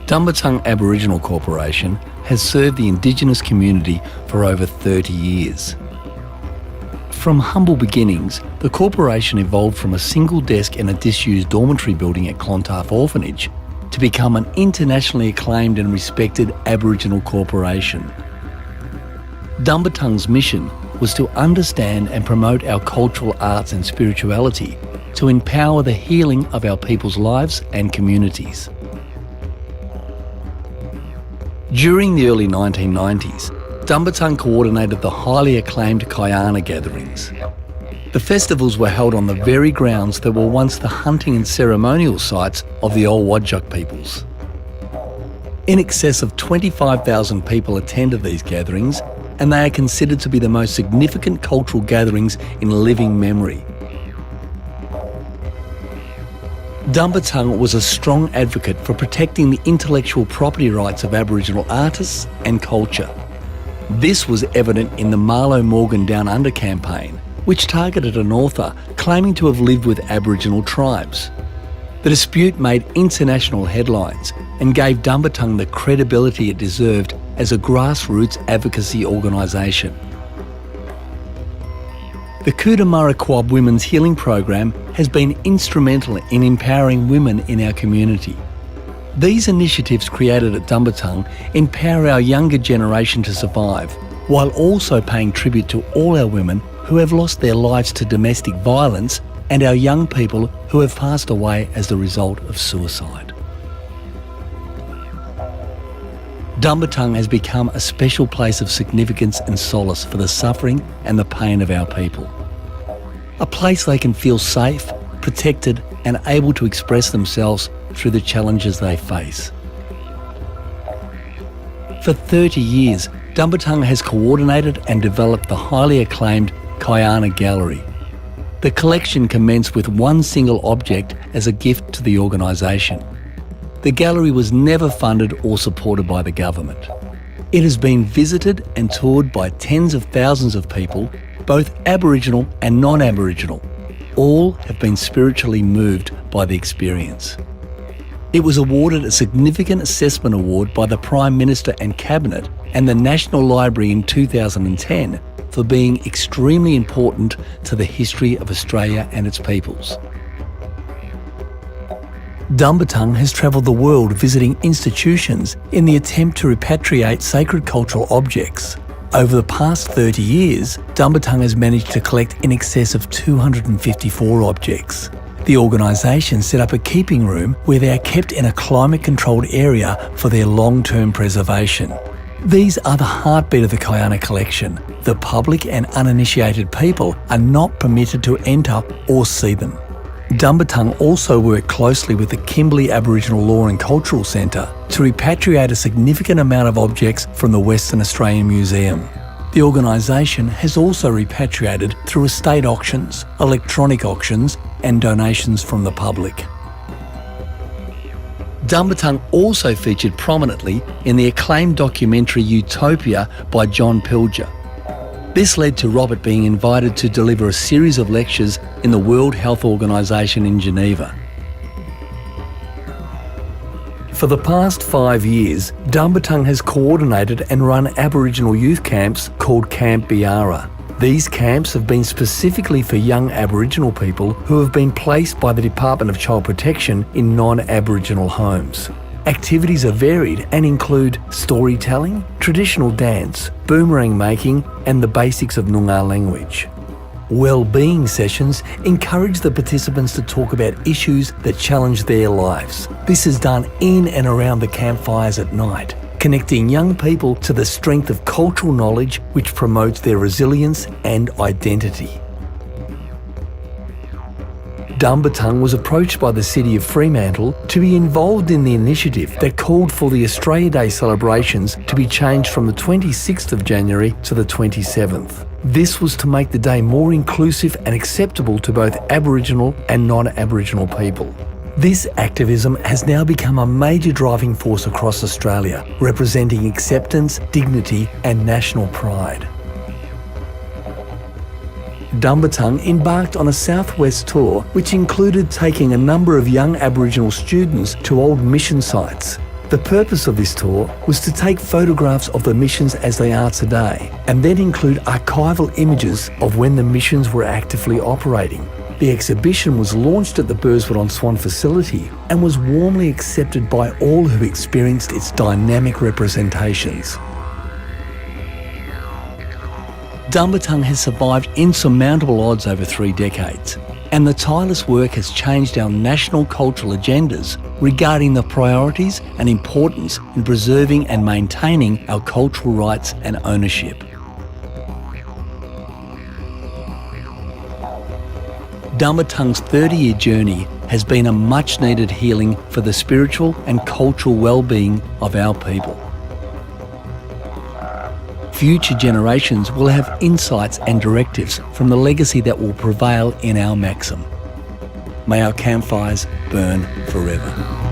Dumbartung Aboriginal Corporation has served the Indigenous community for over 30 years. From humble beginnings, the corporation evolved from a single desk in a disused dormitory building at Clontarf Orphanage to become an internationally acclaimed and respected Aboriginal corporation. Dumbartung's mission was to understand and promote our cultural arts and spirituality to empower the healing of our people's lives and communities. During the early 1990s, Dumbartung coordinated the highly acclaimed Kayana gatherings. The festivals were held on the very grounds that were once the hunting and ceremonial sites of the old Wadjuk peoples. In excess of 25,000 people attended these gatherings, and they are considered to be the most significant cultural gatherings in living memory. Dumbartung was a strong advocate for protecting the intellectual property rights of Aboriginal artists and culture. This was evident in the Marlo Morgan Down Under campaign, which targeted an author claiming to have lived with Aboriginal tribes. The dispute made international headlines and gave Dumbartung the credibility it deserved as a grassroots advocacy organisation. The Cootamara Quab Women's Healing Program has been instrumental in empowering women in our community. These initiatives created at Dumbartung empower our younger generation to survive, while also paying tribute to all our women who have lost their lives to domestic violence and our young people who have passed away as the result of suicide. Dumbartung has become a special place of significance and solace for the suffering and the pain of our people. A place they can feel safe, protected and able to express themselves through the challenges they face. For 30 years, Dumbartung has coordinated and developed the highly acclaimed Kayana Gallery. The collection commenced with one single object as a gift to the organisation. The gallery was never funded or supported by the government. It has been visited and toured by tens of thousands of people, both Aboriginal and non-Aboriginal. All have been spiritually moved by the experience. It was awarded a significant assessment award by the Prime Minister and Cabinet and the National Library in 2010 for being extremely important to the history of Australia and its peoples. Dumbartung has travelled the world visiting institutions in the attempt to repatriate sacred cultural objects. Over the past 30 years, Dumbartung has managed to collect in excess of 254 objects. The organisation set up a keeping room where they are kept in a climate-controlled area for their long-term preservation. These are the heartbeat of the Kayana collection. The public and uninitiated people are not permitted to enter or see them. Dumbartung also worked closely with the Kimberley Aboriginal Law and Cultural Centre to repatriate a significant amount of objects from the Western Australian Museum. The organisation has also repatriated through estate auctions, electronic auctions and donations from the public. Dumbartung also featured prominently in the acclaimed documentary Utopia by John Pilger. This led to Robert being invited to deliver a series of lectures in the World Health Organization in Geneva. For the past 5 years, Dumbartung has coordinated and run Aboriginal youth camps called Camp Biara. These camps have been specifically for young Aboriginal people who have been placed by the Department of Child Protection in non-Aboriginal homes. Activities are varied and include storytelling, traditional dance, boomerang making and the basics of Noongar language. Wellbeing sessions encourage the participants to talk about issues that challenge their lives. This is done in and around the campfires at night, connecting young people to the strength of cultural knowledge which promotes their resilience and identity. Dumbartung was approached by the City of Fremantle to be involved in the initiative that called for the Australia Day celebrations to be changed from the 26th of January to the 27th. This was to make the day more inclusive and acceptable to both Aboriginal and non-Aboriginal people. This activism has now become a major driving force across Australia, representing acceptance, dignity and national pride. Dumbartung embarked on a southwest tour which included taking a number of young Aboriginal students to old mission sites. The purpose of this tour was to take photographs of the missions as they are today, and then include archival images of when the missions were actively operating. The exhibition was launched at the Burswood-on-Swan facility and was warmly accepted by all who experienced its dynamic representations. Dumbartung has survived insurmountable odds over 3 decades, and the tireless work has changed our national cultural agendas regarding the priorities and importance in preserving and maintaining our cultural rights and ownership. Dumbartung's 30-year journey has been a much-needed healing for the spiritual and cultural well-being of our people. Future generations will have insights and directives from the legacy that will prevail in our maxim. May our campfires burn forever.